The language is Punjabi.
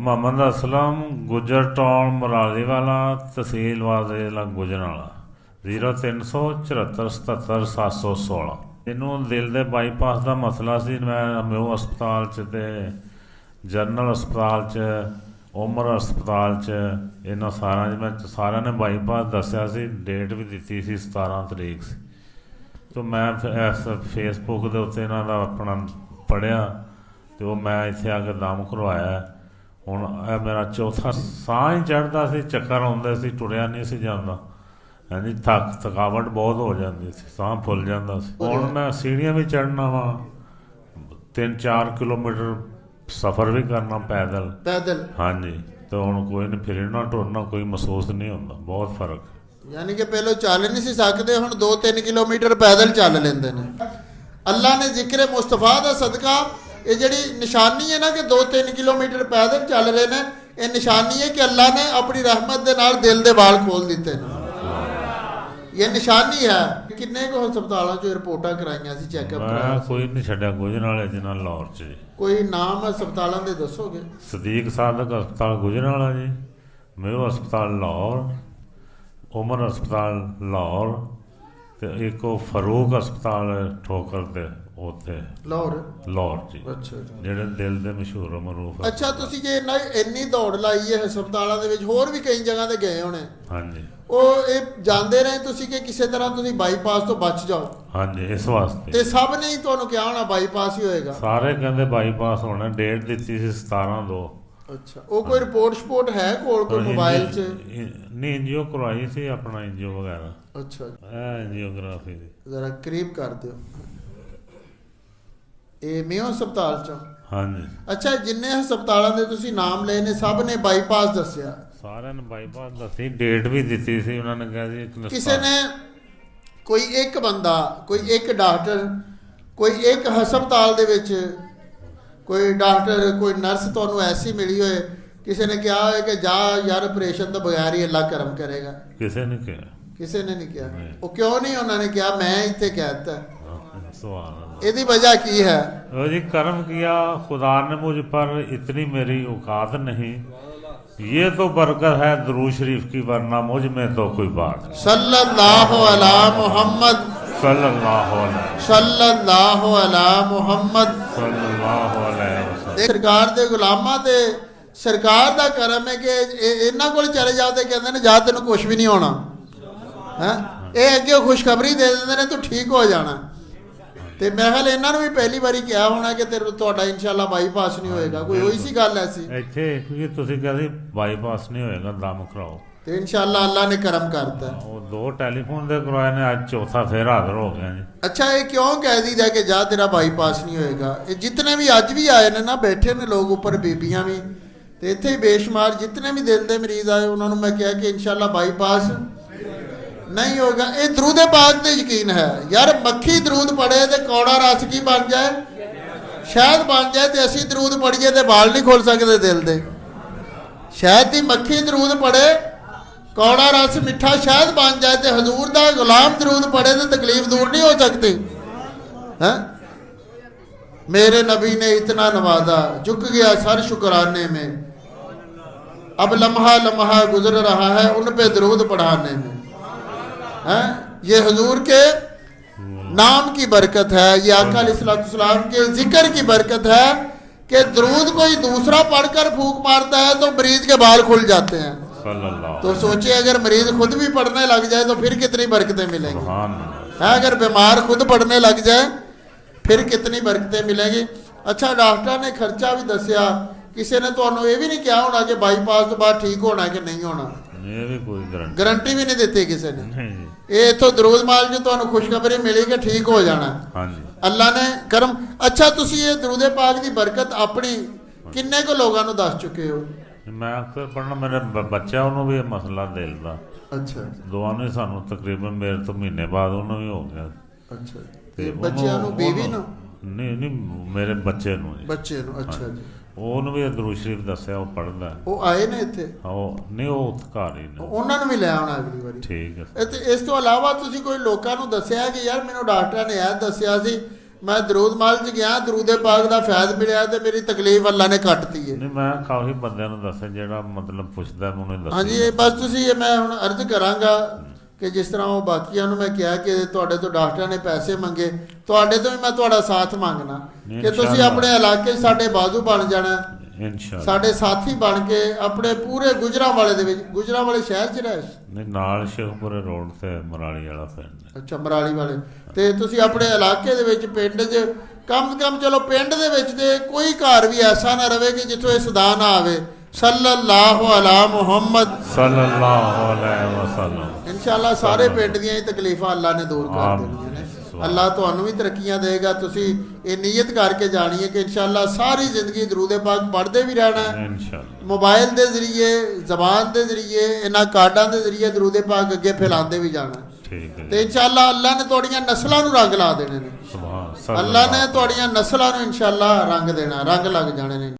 ਮੁਹੰਮਦ ਅਸਲਮ, ਗੁੱਜਰ ਟਾਊਨ, ਮਰਾਲੀ ਵਾਲਾ, ਤਹਿਸੀਲ ਵਾਜ਼ੇਲਾ, ਗੁਜਰਾਂਵਾਲਾ, 0374777716। ਇਹਨੂੰ ਦਿਲ ਦੇ ਬਾਈਪਾਸ ਦਾ ਮਸਲਾ ਸੀ। ਮੈਂ ਮਿਓ ਹਸਪਤਾਲ 'ਚ ਅਤੇ ਜਨਰਲ ਹਸਪਤਾਲ 'ਚ, ਉਮਰ ਹਸਪਤਾਲ 'ਚ, ਇਹਨਾਂ ਸਾਰਿਆਂ ਨੇ ਬਾਈਪਾਸ ਦੱਸਿਆ ਸੀ। ਡੇਟ ਵੀ ਦਿੱਤੀ ਸੀ 17 ਤਰੀਕ ਸੀ। ਤਾਂ ਮੈਂ ਇਸ ਫੇਸਬੁੱਕ ਦੇ ਉੱਤੇ ਇਹਨਾਂ ਦਾ ਆਪਣਾ ਪੜ੍ਹਿਆ ਅਤੇ ਉਹ ਮੈਂ ਇੱਥੇ ਆ ਕੇ ਦਮ ਕਰਵਾਇਆ। ਹੁਣ ਇਹ ਮੇਰਾ ਚੌਥਾ ਸਾਹ ਹੀ ਚੜ੍ਹਦਾ ਸੀ, ਚੱਕਰ ਆਉਂਦੇ ਸੀ, ਟੁਰਿਆ ਨਹੀਂ ਸੀ ਜਾਂਦਾ। ਹਾਂਜੀ, ਥਕਾਵਟ ਬਹੁਤ ਹੋ ਜਾਂਦੀ ਸੀ, ਸਾਹ ਫੁੱਲ ਜਾਂਦਾ ਸੀ। ਹੁਣ ਮੈਂ ਸੀੜੀਆਂ ਵੀ ਚੜ੍ਹਨਾ ਵਾ, 3-4 ਕਿਲੋਮੀਟਰ ਸਫ਼ਰ ਵੀ ਕਰਨਾ ਪੈਦਲ। ਹਾਂਜੀ, ਤੇ ਹੁਣ ਕੋਈ ਨਹੀਂ, ਫਿਰਨਾ ਟੁਰਨਾ ਕੋਈ ਮਹਿਸੂਸ ਨਹੀਂ ਹੁੰਦਾ, ਬਹੁਤ ਫਰਕ। ਯਾਨੀ ਕਿ ਪਹਿਲਾਂ ਚੱਲ ਨਹੀਂ ਸੀ ਸਕਦੇ, ਹੁਣ 2-3 ਕਿਲੋਮੀਟਰ ਪੈਦਲ ਚੱਲ ਲੈਂਦੇ ਨੇ। ਅੱਲਾ ਨੇ ਜ਼ਿਕਰ ਮੁਸਤਫਾ ਦਾ ਸਦਕਾ ਇਹ ਜਿਹੜੀ ਨਿਸ਼ਾਨੀ ਹੈ ਨਾ ਕਿ 2-3 ਕਿਲੋਮੀਟਰ ਪੈਦਲ ਚੱਲ ਰਹੇ ਨੇ, ਇਹ ਨਿਸ਼ਾਨੀ ਹੈ ਕਿ ਅੱਲਾ ਨੇ ਆਪਣੀ ਰਹਿਮਤ ਦੇ ਨਾਲ ਦਿਲ ਦੇ ਵਾਲ ਖੋਲ ਦਿੱਤੇ ਨੇ। ਇਹ ਨਿਸ਼ਾਨੀ ਹੈ। ਕਿੰਨੇ ਕੁ ਹਸਪਤਾਲਾਂ 'ਚੋਂ ਰਿਪੋਰਟਾਂ ਕਰਾਈਆਂ ਸੀ, ਚੈੱਕਅਪ ਕਰਾਇਆ? ਕੋਈ ਨਹੀਂ ਛੱਡਿਆ, ਗੁਜਰਾਂਵਾਲੇ ਜਿਨ੍ਹਾਂ ਲਾਹੌਰ 'ਚ ਜੀ। ਕੋਈ ਨਾਮ ਹਸਪਤਾਲਾਂ ਦੇ ਦੱਸੋਗੇ? ਸਦੀਕ ਸਾਦਕ ਹਸਪਤਾਲ ਗੁਜਰਾਂਵਾਲਾ ਜੀ, ਮਿਓ ਹਸਪਤਾਲ ਲਾਹੌਰ, ਉਮਰ ਹਸਪਤਾਲ ਲਾਹੌਰ, ਅਤੇ ਇੱਕ ਉਹ ਫਰੂਕ ਹਸਪਤਾਲ ਠੋਕਰ 'ਤੇ, ਉੱਥੇ ਲਾਹੌਰ ਜੀ। ਅੱਛਾ, ਜਿਹੜੇ ਦਿਲ ਦੇ ਮਸ਼ਹੂਰ ਮਰੂਫ। ਅੱਛਾ, ਤੁਸੀਂ ਜੇ ਇੰਨੀ ਦੌੜ ਲਾਈ ਹੈ ਹਸਪਤਾਲਾਂ ਦੇ ਵਿੱਚ, ਹੋਰ ਵੀ ਕਈ ਜਗ੍ਹਾ ਤੇ ਗਏ ਹੋਣੇ? ਹਾਂਜੀ। ਉਹ ਇਹ ਜਾਂਦੇ ਰਹੇ ਤੁਸੀਂ ਕਿ ਕਿਸੇ ਤਰ੍ਹਾਂ ਤੁਸੀਂ ਬਾਈਪਾਸ ਤੋਂ ਬਚ ਜਾਓ? ਹਾਂਜੀ, ਇਸ ਵਾਸਤੇ। ਤੇ ਸਭ ਨੇ ਹੀ ਤੁਹਾਨੂੰ ਕਿਹਾ ਹੋਣਾ ਬਾਈਪਾਸ ਹੀ ਹੋਏਗਾ? ਸਾਰੇ ਕਹਿੰਦੇ ਬਾਈਪਾਸ ਹੋਣਾ। ਡੇਟ ਦਿੱਤੀ ਸੀ 17/2। ਅੱਛਾ, ਉਹ ਕੋਈ ਰਿਪੋਰਟ ਹੈ ਕੋਲ, ਕੋਈ ਮੋਬਾਈਲ 'ਚ? ਨਹੀਂ, ਐਨਜੀਓ ਕਰਵਾਈ ਸੀ, ਆਪਣਾ ਐਨਜੀਓ ਵਗੈਰਾ। ਅੱਛਾ, ਐਨਜੀਓਗ੍ਰਾਫੀ ਦੀ। ਜ਼ਰਾ ਕਰੀਬ ਕਰ ਦਿਓ। ਇਹ ਮਿਓ ਹਸਪਤਾਲ 'ਚੋਂ? ਹਾਂਜੀ। ਅੱਛਾ, ਜਿੰਨੇ ਹਸਪਤਾਲਾਂ ਦੇ ਤੁਸੀਂ ਨਾਮ ਲਏ ਨੇ ਸਭ ਨੇ ਬਾਈਪਾਸ ਦੱਸਿਆ? ਸਾਰਿਆਂ ਨੇ ਬਾਈਪਾਸ ਦੱਸੀ, ਡੇਟ ਵੀ ਦਿੱਤੀ ਸੀ ਉਹਨਾਂ ਨੇ। ਕਿਹਾ ਸੀ ਕਿਸੇ ਨੇ, ਕੋਈ ਇੱਕ ਬੰਦਾ, ਕੋਈ ਇੱਕ ਡਾਕਟਰ, ਕੋਈ ਇੱਕ ਹਸਪਤਾਲ ਦੇ ਵਿੱਚ ਕੋਈ ਡਾਕਟਰ, ਕੋਈ ਨਰਸ ਤੁਹਾਨੂੰ ਐਸੀ ਮਿਲੀ ਹੋਏ, ਕਿਸੇ ਨੇ ਕਿਹਾ ਹੋਏ ਕਿ ਜਾ ਯਾਰ ਆਪਰੇਸ਼ਨ ਤੋਂ ਬਗੈਰ ਹੀ ਅੱਲਾ ਕਰਮ ਕਰੇਗਾ? ਕਿਸੇ ਨੇ ਕਿਹਾ? ਕਿਸੇ ਨੇ ਨਹੀਂ ਕਿਹਾ। ਉਹ ਕਿਉਂ ਨਹੀਂ ਉਹਨਾਂ ਨੇ ਕਿਹਾ? ਮੈਂ ਇੱਥੇ ਕਹਿ ਦਿੱਤਾ। सवाल। ਇਹਦੀ वजह की है? जी, कर्म किया खुदा ने मुझ पर, इतनी मेरी औकात नहीं, ये तो बरकत है दुरूद शरीफ की, वरना मुझ में तो कोई बात नहीं। सल्लल्लाहु अला मुहम्मद, सल्लल्लाहु अला मुहम्मद। सरकार दे गुलामां ते सरकार दा करम है कि इन्हां कोल चले जाओ ते कहंदे ने जा तैनूं कुछ भी नहीं होना है। ये अगे खुशखबरी दे दिंदे ने तूं ठीक हो जाना। ਤੇ ਮੈਂ ਕਿਹਾ ਇਹਨਾਂ ਨੂੰ ਵੀ ਪਹਿਲੀ ਵਾਰੀ ਕਿਹਾ ਹੋਣਾ ਕਿ ਤੇਰਾ ਤੁਹਾਡਾ ਇਨਸ਼ਾਅੱਲਾ ਬਾਈਪਾਸ ਨਹੀਂ ਹੋਏਗਾ, ਕੋਈ ਹੋਈ ਸੀ ਗੱਲ ਐਸੀ? ਇੱਥੇ ਕਿਉਂਕਿ ਤੁਸੀਂ ਕਹਿੰਦੇ ਬਾਈਪਾਸ ਨਹੀਂ ਹੋਏਗਾ, ਦਮ ਕਰਾਓ, ਤੇ ਇਨਸ਼ਾਅੱਲਾ ਅੱਲਾ ਨੇ ਕਰਮ ਕਰਤਾ। ਉਹ 2 ਟੈਲੀਫੋਨ ਦੇ ਕਰਵਾਏ ਨੇ, ਅੱਜ ਚੌਥਾ ਫੇਰ ਹਾਜ਼ਰ ਹੋ ਗਿਆ ਜੀ। ਅੱਛਾ, ਇਹ ਕਿਉਂ ਕਹਿ ਦਈਦਾ ਕਿ ਜਾ ਤੇਰਾ ਬਾਈਪਾਸ ਨਹੀਂ ਹੋਏਗਾ? ਇਹ ਜਿਤਨੇ ਵੀ ਅੱਜ ਵੀ ਆਏ ਨੇ ਨਾ, ਬੈਠੇ ਨੇ ਲੋਕ ਉੱਪਰ, ਬੀਬੀਆਂ ਵੀ, ਤੇ ਇੱਥੇ ਹੀ ਬੇਸ਼ੁਮਾਰ ਜਿਤਨੇ ਵੀ ਦਿਲ ਦੇ ਮਰੀਜ਼ ਆਏ, ਉਹਨਾਂ ਨੂੰ ਮੈਂ ਕਿਹਾ ਕਿ ਇਨਸ਼ਾਅੱਲਾ ਬਾਈਪਾਸ नहीं होगा। ये दरूद पाक ते यकीन है यार। मक्खी दरूद पढ़े तो कौड़ा रस की बन जाए, शहद बन जाए, तो असी दरूद पढ़िए तो बाल नहीं खोल सकते दिल दे। शहद की मक्खी दरूद पढ़े, कौड़ा रस मिठा शहद बन जाए, तो हजूर दा गुलाम दरूद पढ़े तो तकलीफ दूर नहीं हो सकती है। मेरे नबी ने इतना नवाजा, झुक गया सर शुक्राने में, अब लम्हा लम्हा गुजर रहा है उन पे दरूद पढ़ाने में है। ये हुजूर के नाम की बरकत है, ये आका अलैहिस्सलाम के जिक्र की बरकत है कि दरूद कोई दूसरा पढ़कर फूंक मारता है तो मरीज के बाल खुल जाते हैं। तो सोचिए अगर मरीज खुद भी पढ़ने लग जाए तो फिर कितनी बरकतें मिलेंगी है। अगर बीमार खुद पढ़ने लग जाए फिर कितनी बरकतें मिलेंगी। अच्छा, डॉक्टर ने खर्चा भी दसिया, किसी ने तो ये भी नहीं कहा होना कि बाईपास तो बाद ठीक होना कि नहीं होना? ये भी कोई गारंटी भी नहीं दी किसी ने। ये इतों दरूद माल जो तो खुशखबरी मिली कि ठीक हो जाना, अल्लाह ने करम। अच्छा, तुसी ये दरूद पाक की बरकत अपनी किन्ने को लोगों को दस चुके हो? मैं अक्सर पढ़ना, मेरे बच्चा भी मसला दिल का। अच्छा, दोवां ने सानू तकरीबन मेरे तो महीने बाद उन्होंने भी हो गया। अच्छा, बच्चों बीवी ना? नहीं, मेरे बच्चे नूं। अच्छा जी। ਉਹਨੂੰ ਵੀ ਦਰੂਦ ਸ਼ਰੀਫ ਦੱਸਿਆ, ਉਹ ਪੜ੍ਹਦਾ। ਉਹ ਆਏ ਨੇ ਇੱਥੇ? ਨਹੀਂ, ਉਹ ਘਰ ਹੀ ਨੇ। ਉਹਨਾਂ ਨੂੰ ਵੀ ਲੈ ਆਉਣਾ ਅਗਲੀ ਵਾਰੀ। ਠੀਕ ਹੈ। ਤੇ ਇਸ ਤੋਂ ਇਲਾਵਾ ਤੁਸੀਂ ਕੋਈ ਲੋਕਾਂ ਨੂੰ ਦੱਸਿਆ ਕਿ ਯਾਰ ਮੈਨੂੰ ਡਾਕਟਰਾਂ ਨੇ ਇਹ ਦੱਸਿਆ ਸੀ ਮੈਂ ਦਰੂਦ ਮਾਲ 'ਚ ਗਿਆ, ਦਰੂਦੇ ਪਾਕ ਦਾ ਫੈਜ਼ ਮਿਲਿਆ ਤੇ ਮੇਰੀ ਤਕਲੀਫ ਅੱਲਾ ਨੇ ਕੱਟਤੀ ਹੈ। ਨਹੀਂ ਮੈਂ ਕਾਫੀ ਬੰਦਿਆਂ ਨੂੰ ਦੱਸਿਆ, ਜਿਹੜਾ ਮਤਲਬ ਪੁੱਛਦਾ ਮੈਨੂੰ ਦੱਸਿਆ। ਹਾਂਜੀ, ਇਹ ਬਸ ਤੁਸੀਂ ਇਹ ਮੈਂ ਹੁਣ ਅਰਜ਼ ਕਰਾਂਗਾ ਕਿ ਜਿਸ ਤਰ੍ਹਾਂ ਉਹ ਬਾਕੀਆਂ ਨੂੰ ਮੈਂ ਕਿਹਾ ਕਿ ਤੁਹਾਡੇ ਤੋਂ ਡਾਕਟਰਾਂ ਨੇ ਪੈਸੇ ਮੰਗੇ, ਤੁਹਾਡੇ ਤੋਂ ਵੀ ਮੈਂ ਤੁਹਾਡਾ ਸਾਥ ਮੰਗਣਾ ਕਿ ਤੁਸੀਂ ਆਪਣੇ ਇਲਾਕੇ 'ਚ ਸਾਡੇ ਬਾਜ਼ੂ ਬਣ ਜਾਣਾ, ਇਨਸ਼ਾਅੱਲਾ ਸਾਡੇ ਸਾਥੀ ਬਣ ਕੇ ਆਪਣੇ ਪੂਰੇ ਗੁਜਰਾਂਵਾਲੇ ਦੇ ਵਿੱਚ, ਗੁਜਰਾਂਵਾਲੇ ਸ਼ਹਿਰ 'ਚ ਰਹਿ। ਨਹੀਂ ਨਾਲ ਸ਼ੇਖਪੁਰੇ ਰੋਡ ਤੇ ਮਰਾਲੀ ਵਾਲਾ ਪਿੰਡ। ਅੱਛਾ, ਮਰਾਲੀ ਵਾਲੇ। ਤੇ ਤੁਸੀਂ ਆਪਣੇ ਇਲਾਕੇ ਦੇ ਵਿੱਚ ਪਿੰਡ 'ਚ ਕਮ ਸੇ ਕਮ, ਚਲੋ ਪਿੰਡ ਦੇ ਵਿੱਚ ਤੇ ਕੋਈ ਘਰ ਵੀ ਐਸਾ ਨਾ ਰਵੇ ਕਿ ਜਿੱਥੋਂ ਇਹ ਸਦਾ ਨਾ ਆਵੇ, ਸੱਲੱਲਾਹੁ ਅਲਾ ਮੁਹੰਮਦ ਸੱਲੱਲਾਹੁ ਅਲੈਹਿ ਵਸੱਲਮ। ਇਨਸ਼ਾਅੱਲਾ ਸਾਰੇ ਪਿੰਡ ਦੀਆਂ ਹੀ ਤਕਲੀਫਾਂ ਅੱਲਾ ਨੇ ਦੂਰ ਕਰ ਦੇਣੀਆਂ ਨੇ। ਅੱਲਾ ਤੁਹਾਨੂੰ ਵੀ ਤਰੱਕੀਆਂ ਦੇਗਾ। ਤੁਸੀਂ ਇਹ ਨੀਅਤ ਕਰਕੇ ਜਾਣੀ ਹੈ ਕਿ ਇਨਸ਼ਾਅੱਲਾ ਸਾਰੀ ਜ਼ਿੰਦਗੀ ਦਰੂਦ ਪਾਕ ਪੜ੍ਹਦੇ ਵੀ ਰਹਿਣਾ ਹੈ, ਇਨਸ਼ਾਅੱਲਾ ਮੋਬਾਈਲ ਦੇ ਜ਼ਰੀਏ, ਜ਼ਬਾਨ ਦੇ ਜ਼ਰੀਏ, ਇਹਨਾਂ ਕਾਰਡਾਂ ਦੇ ਜ਼ਰੀਏ ਦਰੂਦ ਪਾਕ ਅੱਗੇ ਫੈਲਾਉਂਦੇ ਵੀ ਜਾਣਾ। ਠੀਕ ਹੈ ਤੇ ਇਨਸ਼ਾਅੱਲਾ ਅੱਲਾ ਨੇ ਤੁਹਾਡੀਆਂ ਨਸਲਾਂ ਨੂੰ ਰੰਗ ਲਾ ਦੇਣੇ ਨੇ। ਸੁਭਾਨ ਅੱਲਾ ਨੇ ਤੁਹਾਡੀਆਂ ਨਸਲਾਂ ਨੂੰ ਇਨਸ਼ਾਅੱਲਾ ਰੰਗ ਦੇਣਾ, ਰੰਗ ਲੱਗ ਜਾਣੇ ਨੇ।